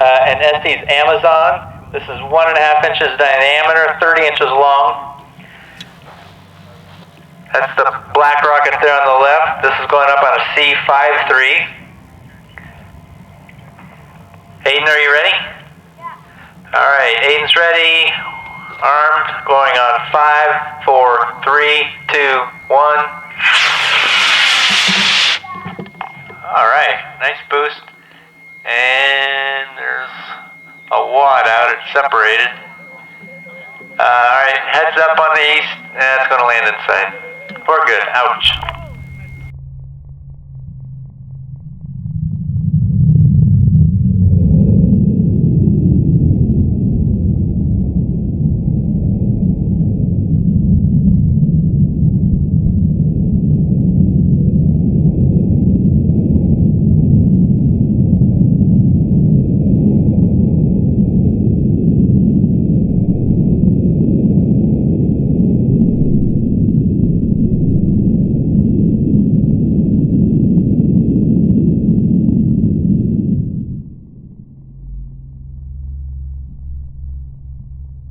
an Estes Amazon. This is 1.5 inches diameter, 30 inches long. That's the black rocket there on the left. This is going up on a C-53. Aiden, are you ready? Yeah. All right, Aiden's ready. Armed, going on 5, 4, 3, 2, 1. All right, nice boost. And there's a wad out, it's separated. All right, heads up on the east, and it's going to land inside. We're good, ouch.